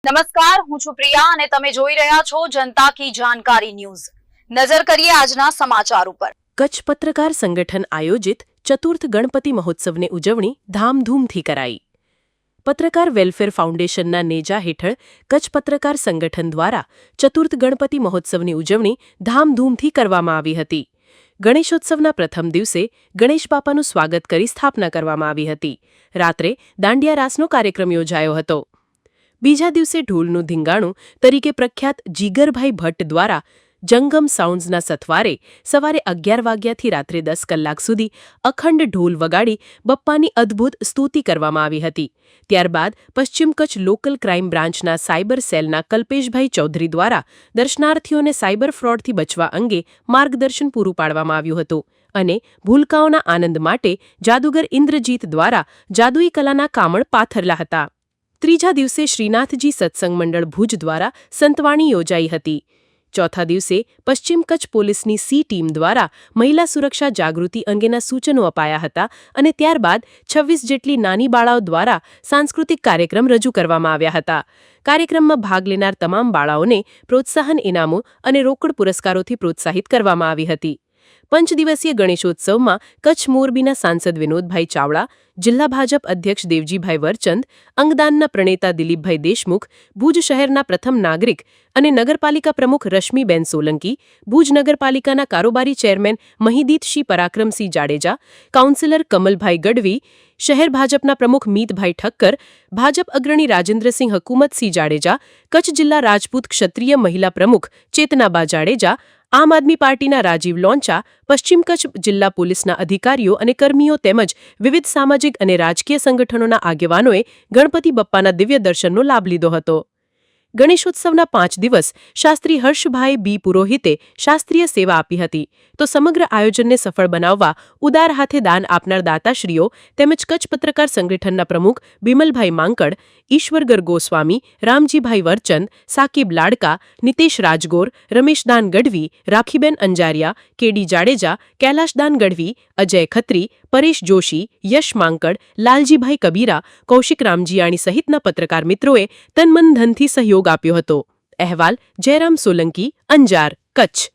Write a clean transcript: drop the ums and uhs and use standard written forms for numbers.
નમસ્કાર, હું છું પ્રિયા અને તમે જોઈ રહ્યા છો જનતા કી જાણકારી ન્યૂઝ। નજર કરીએ આજના સમાચાર ઉપર। કચ્છ પત્રકાર સંગઠન આયોજિત ચતુર્થ ગણપતિ મહોત્સવની ઉજવણી ધામધૂમથી કરાઈ। પત્રકાર વેલફેર ફાઉન્ડેશનના નેજા હેઠળ કચ્છ પત્રકાર સંગઠન દ્વારા ચતુર્થ ગણપતિ મહોત્સવની ઉજવણી ધામધૂમથી કરવામાં આવી હતી। ગણેશોત્સવના પ્રથમ દિવસે ગણેશ બાપાનું સ્વાગત કરી સ્થાપના કરવામાં આવી હતી। રાત્રે દાંડિયા રાસનો કાર્યક્રમ યોજાયો હતો। બીજા દિવસે ઢોલનું ધીંગાણું તરીકે પ્રખ્યાત જીગરભાઈ ભટ્ટ દ્વારા જંગમ સાઉન્ડ્સના સથવારે સવારે 11 વાગ્યાથી રાત્રે 10 કલાક સુધી અખંડ ઢોલ વગાડી બપ્પાની અદ્ભુત સ્તુતિ કરવામાં આવી હતી। ત્યારબાદ પશ્ચિમ કચ્છ લોકલ ક્રાઇમ બ્રાન્ચના સાયબર સેલના કલ્પેશભાઈ ચૌધરી દ્વારા દર્શનાર્થીઓને સાયબર ફ્રોડથી બચવા અંગે માર્ગદર્શન પૂરું પાડવામાં આવ્યું હતું અને ભૂલકાઓના આનંદ માટે જાદુગર ઇન્દ્રજીત દ્વારા જાદુઈ કલાના કામળ પાથરલા હતા। ત્રીજા દિવસે શ્રીનાથજી સત્સંગ મંડળ ભુજ દ્વારા સંતવાણી યોજાઈ હતી। ચોથા દિવસે પશ્ચિમ કચ્છ પોલીસની સી ટીમ દ્વારા મહિલા સુરક્ષા જાગૃતિ અંગેના સૂચનો અપાયા હતા અને ત્યારબાદ 26 જેટલી નાની બાળાઓ દ્વારા સાંસ્કૃતિક કાર્યક્રમ રજૂ કરવામાં આવ્યા હતા। કાર્યક્રમમાં ભાગ લેનાર તમામ બાળાઓને પ્રોત્સાહન ઇનામો અને રોકડ પુરસ્કારોથી પ્રોત્સાહિત કરવામાં આવી હતી। પંચદિવસીય ગણેશોત્સવમાં કચ્છ મોરબીના સાંસદ વિનોદભાઈ ચાવડા, જિલ્લા ભાજપ અધ્યક્ષ દેવજીભાઈ વરચંદ, અંગદાનના પ્રણેતા દિલીપભાઈ દેશમુખ, ભુજ શહેરના પ્રથમ નાગરિક અને નગરપાલિકા પ્રમુખ રશ્મિબેન સોલંકી, ભુજ નગરપાલિકાના કારોબારી ચેરમેન મહિદીતસિંહ પરાક્રમસિંહ જાડેજા, કાઉન્સિલર કમલભાઈ ગઢવી, શહેર ભાજપના પ્રમુખ મીતભાઈ ઠક્કર, ભાજપ અગ્રણી રાજેન્દ્રસિંહ હકુમતસિંહ જાડેજા, કચ્છ જિલ્લા રાજપૂત ક્ષત્રિય મહિલા પ્રમુખ ચેતનાબા જાડેજા, આમ આદમી પાર્ટીના રાજીવ લોંચા, પશ્ચિમ કચ્છ જિલ્લા પોલીસના અધિકારીઓ અને કર્મીઓ તેમજ વિવિધ સામાજિક અને રાજકીય સંગઠનોના આગેવાનોએ ગણપતિ બપ્પાના દિવ્ય દર્શનનો લાભ લીધો હતો। ગણેશોત્સવના 5 દિવસ શાસ્ત્રી હર્ષભાઈ બી પુરોહિતે શાસ્ત્રીય સેવા આપી હતી તો સમગ્ર આયોજનને સફળ બનાવવા ઉદાર હાથે દાન આપનાર દાતાશ્રીઓ તેમજ કચ્છ પત્રકાર સંગઠનના પ્રમુખ બિમલભાઈ માંકડ, ઈશ્વરગર ગોસ્વામી, રામજીભાઈ વરચંદ, સાકિબ લાડકા, નિતેશ રાજગોર, રમેશદાન ગઢવી, રાખીબેન અંજારિયા, કેડી જાડેજા, કૈલાશદાન ગઢવી, અજય ખત્રી, પરેશ જોશી, યશ માંકડ, લાલજીભાઈ કબીરા, કૌશિક રામજીયાણી સહિતના પત્રકાર મિત્રોએ તનમન ધનથી સહયોગ આપ્યો હતો। અહેવાલ જયરામ સોલંકી, અંજાર, કચ્છ।